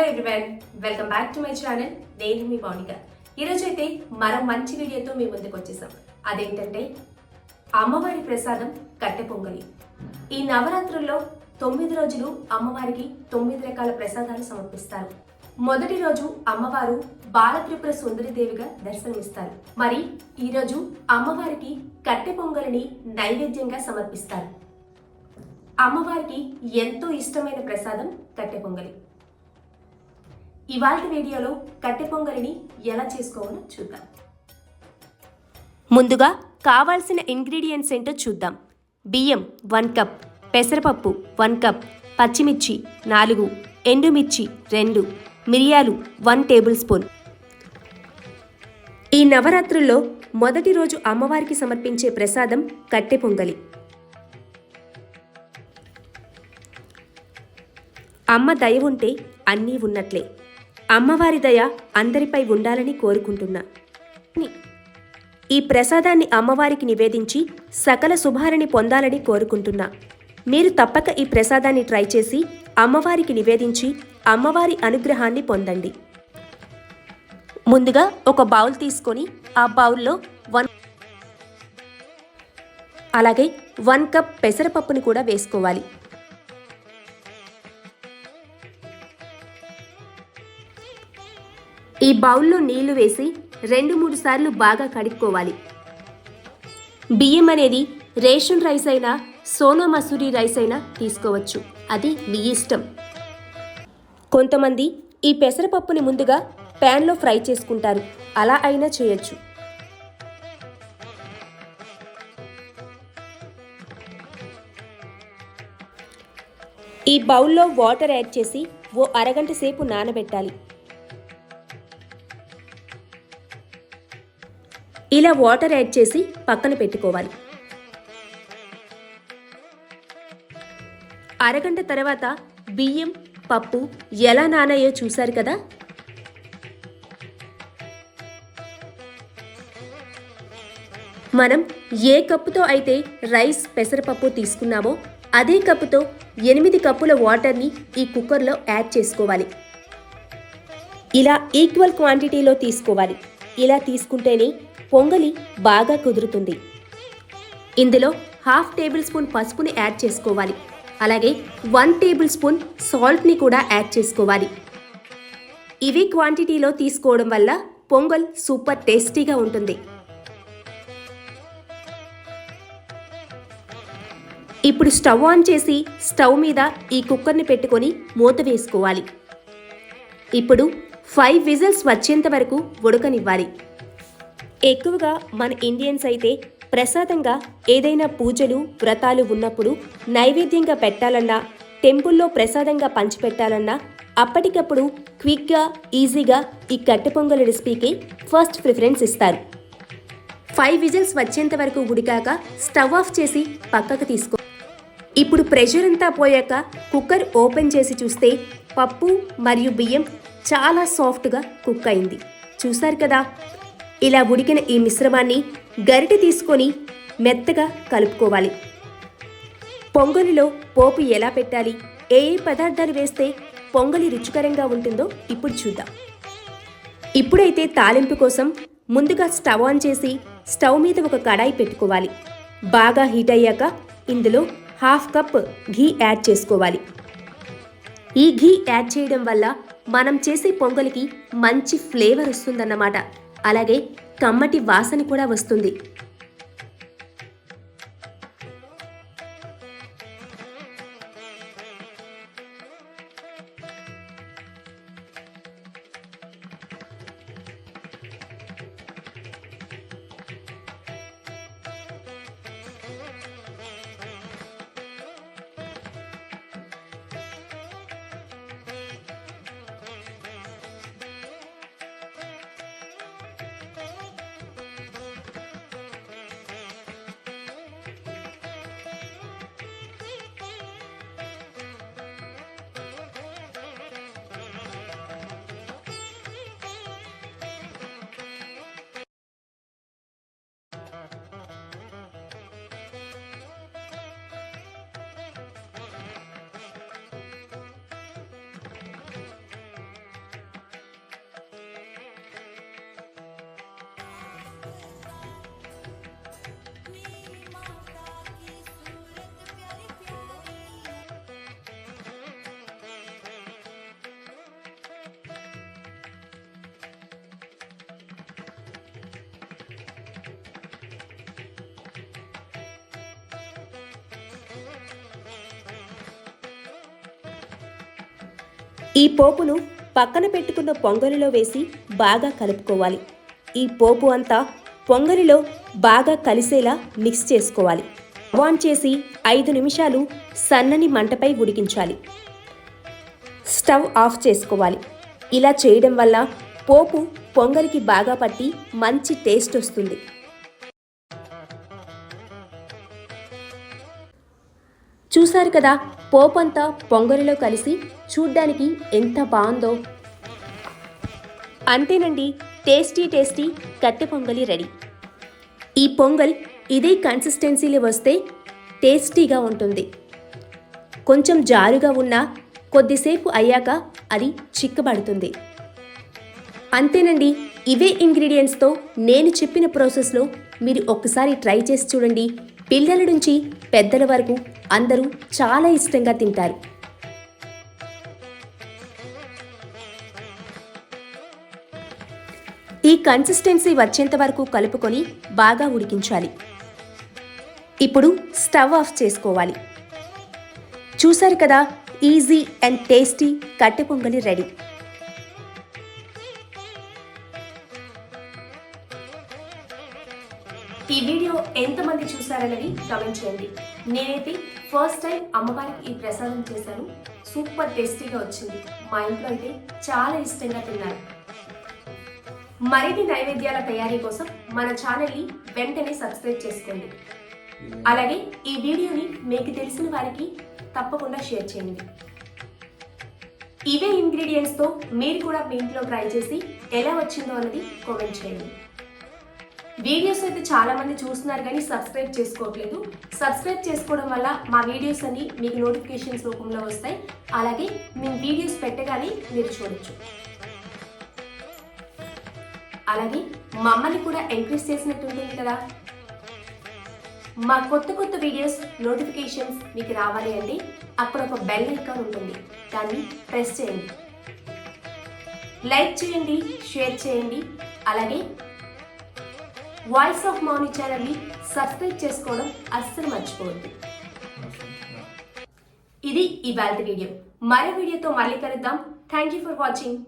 Everyone, welcome back to my channel. నేను మీ మౌనిక. ఈరోజు అయితే మరో మంచి వీడియోతో మీ ముందుకు వచ్చేసాం. అదేంటంటే అమ్మవారి ప్రసాదం కట్టె పొంగలి. ఈ నవరాత్రుల్లో 9 రోజులు అమ్మవారికి 9 రకాల ప్రసాదాలు సమర్పిస్తారు. మొదటి రోజు అమ్మవారు బాలత్రిపుర సుందరిదేవిగా దర్శనమిస్తారు. మరి ఈ రోజు అమ్మవారికి కట్టె పొంగలిని నైవేద్యంగా సమర్పిస్తారు. అమ్మవారికి ఎంతో ఇష్టమైన ప్రసాదం కట్టె పొంగలి. ఇవాళ వీడియోలో కట్టె పొంగలిని ఎలా చేసుకోవాలో చూద్దాం. ముందుగా కావాల్సిన ఇంగ్రీడియంట్స్ ఏంటో చూద్దాం. బియ్యం 1 కప్, పెసరపప్పు 1 కప్, పచ్చిమిర్చి 4, ఎండుమిర్చి 2, మిరియాలు 1 టేబుల్ స్పూన్. ఈ నవరాత్రుల్లో మొదటి రోజు అమ్మవారికి సమర్పించే ప్రసాదం కట్టె పొంగలి. అమ్మ దయ ఉంటే అన్నీ ఉన్నట్లే. అమ్మవారి దయ అందరిపై ఉండాలని కోరుకుంటున్నా. ఈ ప్రసాదాన్ని అమ్మవారికి నివేదించి సకల శుభాలని పొందాలని కోరుకుంటున్నా. మీరు తప్పక ఈ ప్రసాదాన్ని ట్రై చేసి అమ్మవారికి నివేదించి అమ్మవారి అనుగ్రహాన్ని పొందండి. ముందుగా ఒక బౌల్ తీసుకొని ఆ బౌల్లో 1 కప్ పెసరపప్పుని కూడా వేసుకోవాలి. ఈ బౌల్లో నీళ్లు వేసి 2-3 సార్లు బాగా కడుక్కోవాలి. బియ్యం అనేది రేషన్ రైస్ అయినా సోనా మసూరి రైస్ అయినా తీసుకోవచ్చు, అది మీ ఇష్టం. కొంతమంది ఈ పెసరపప్పుని ముందుగా ప్యాన్లో ఫ్రై చేసుకుంటారు, అలా అయినా చేయొచ్చు. ఈ బౌల్లో వాటర్ యాడ్ చేసి ఓ అరగంట సేపు నానబెట్టాలి. ఇలా వాటర్ యాడ్ చేసి పక్కన పెట్టుకోవాలి. అరగంట తర్వాత బియ్యం, పప్పు ఎలా నానాయో చూశారు కదా. మనం ఏ కప్పుతో అయితే రైస్, పెసరపప్పు తీసుకున్నామో అదే కప్పుతో 8 కప్పుల వాటర్ని ఈ కుక్కర్లో యాడ్ చేసుకోవాలి. ఇలా ఈక్వల్ క్వాంటిటీలో తీసుకోవాలి. ఇలా తీసుకుంటేనే పొంగలి బాగా కుదురుతుంది. ఇందులో 1/2 టేబుల్ స్పూన్ పసుపుని యాడ్ చేసుకోవాలి. అలాగే 1 టేబుల్ స్పూన్ సాల్ట్ని కూడా యాడ్ చేసుకోవాలి. ఇవి క్వాంటిటీలో తీసుకోవడం వల్ల పొంగల్ సూపర్ టేస్టీగా ఉంటుంది. ఇప్పుడు స్టవ్ ఆన్ చేసి స్టవ్ మీద ఈ కుక్కర్ని పెట్టుకొని మూత వేసుకోవాలి. ఇప్పుడు 5 విజిల్స్ వచ్చేంత వరకు ఉడకనివ్వాలి. ఎక్కువగా మన ఇండియన్స్ అయితే ప్రసాదంగా ఏదైనా పూజలు, వ్రతాలు ఉన్నప్పుడు నైవేద్యంగా పెట్టాలన్నా, టెంపుల్లో ప్రసాదంగా పంచిపెట్టాలన్నా అప్పటికప్పుడు క్విక్గా, ఈజీగా ఈ కట్టె పొంగలి రెసిపీకి ఫస్ట్ ప్రిఫరెన్స్ ఇస్తారు. 5 విజిల్స్ వచ్చేంత వరకు ఉడికాక స్టవ్ ఆఫ్ చేసి పక్కకు తీసుకో. ఇప్పుడు ప్రెషర్ అంతా పోయాక కుక్కర్ ఓపెన్ చేసి చూస్తే పప్పు మరియు బియ్యం చాలా సాఫ్ట్గా కుక్ అయింది. చూసారు కదా. ఇలా ఉడికిన ఈ మిశ్రమాన్ని గరిటె తీసుకొని మెత్తగా కలుపుకోవాలి. పొంగలిలో పోపు ఎలా పెట్టాలి, ఏ పదార్థాలు వేస్తే పొంగలి రుచికరంగా ఉంటుందో ఇప్పుడు చూద్దాం. ఇప్పుడైతే తాలింపు కోసం ముందుగా స్టవ్ ఆన్ చేసి స్టవ్ మీద ఒక కడాయి పెట్టుకోవాలి. బాగా హీట్ అయ్యాక ఇందులో 1/2 కప్ ఘీ యాడ్ చేసుకోవాలి. ఈ ఘీ యాడ్ చేయడం వల్ల మనం చేసే పొంగలికి మంచి ఫ్లేవర్ వస్తుందన్నమాట. అలాగే కమ్మటి వాసన కూడా వస్తుంది. ఈ పోపును పక్కన పెట్టుకున్న పొంగలిలో వేసి బాగా కలుపుకోవాలి. ఈ పోపు అంతా పొంగలిలో బాగా కలిసేలా మిక్స్ చేసుకోవాలి. ఆన్ చేసి 5 నిమిషాలు సన్నని మంటపై ఉడికించాలి. స్టవ్ ఆఫ్ చేసుకోవాలి. ఇలా చేయడం వల్ల పోపు పొంగలికి బాగా పట్టి మంచి టేస్ట్ వస్తుంది. చూసారు కదా, పోపు అంతా పొంగలిలో కలిసి చూడ్డానికి ఎంత బాగుందో. అంతేనండి, టేస్టీ కట్టె పొంగలి రెడీ. ఈ పొంగల్ ఇదే కన్సిస్టెన్సీలో వస్తే టేస్టీగా ఉంటుంది. కొంచెం జారుగా ఉన్నా కొద్దిసేపు అయ్యాక అది చిక్కబడుతుంది. అంతేనండి, ఇవే ఇంగ్రీడియంట్స్తో నేను చెప్పిన ప్రాసెస్లో మీరు ఒక్కసారి ట్రై చేసి చూడండి. పిల్లల నుంచి పెద్దల వరకు అందరూ చాలా ఇష్టంగా తింటారు. ఈ కన్సిస్టెన్సీ వచ్చేంత వరకు కలుపుకొని బాగా ఉడికించాలి. ఇప్పుడు స్టవ్ ఆఫ్ చేసుకోవాలి. చూసారు కదా, ఈజీ అండ్ టేస్టీ కట్టె పొంగలి రెడీ. ఈ వీడియో ఎంతమంది చూసారన్నది కామెంట్ చేయండి. నేనైతే ఫస్ట్ టైం అమ్మవారికి ఈ ప్రసాదం చేశాను. సూపర్ టేస్టీగా వచ్చింది. మా ఇంట్లో అయితే చాలా ఇష్టంగా తిన్నారు. మరిన్ని నైవేద్యాల తయారీ కోసం మన ఛానల్ని వెంటనే సబ్స్క్రైబ్ చేసుకోండి. అలాగే ఈ వీడియోని మీకు తెలిసిన వారికి తప్పకుండా షేర్ చేయండి. ఇవే ఇంగ్రీడియంట్స్తో మీరు కూడా మీ ఇంట్లో ట్రై చేసి ఎలా వచ్చిందో అన్నది కామెంట్ చేయండి. వీడియోస్ అయితే చాలా మంది చూస్తున్నారు కానీ సబ్స్క్రైబ్ చేసుకోవట్లేదు. సబ్స్క్రైబ్ చేసుకోవడం వల్ల మా వీడియోస్ అన్ని మీకు నోటిఫికేషన్స్ రూపంలో వస్తాయి. అలాగే మేము వీడియోస్ పెట్టగానే మీరు చూడొచ్చు. అలాగే మమ్మల్ని కూడా ఎంకరేజ్ చేసినట్టు ఉంటుంది కదా. మా కొత్త వీడియోస్ నోటిఫికేషన్స్ మీకు రావాలి అంటే అక్కడ ఒక బెల్ ఐకాన్ ఉంటుంది, దాన్ని ప్రెస్ చేయండి. లైక్ చేయండి, షేర్ చేయండి. అలాగే వాయిస్ ఆఫ్ మౌని ఛానల్ని సబ్స్క్రైబ్ చేసుకోవడం అస్సలు మర్చిపోవద్దు. ఇది ఇవాల్టి వీడియో. మరో వీడియోతో మళ్ళీ కలుద్దాం. Thank you for watching.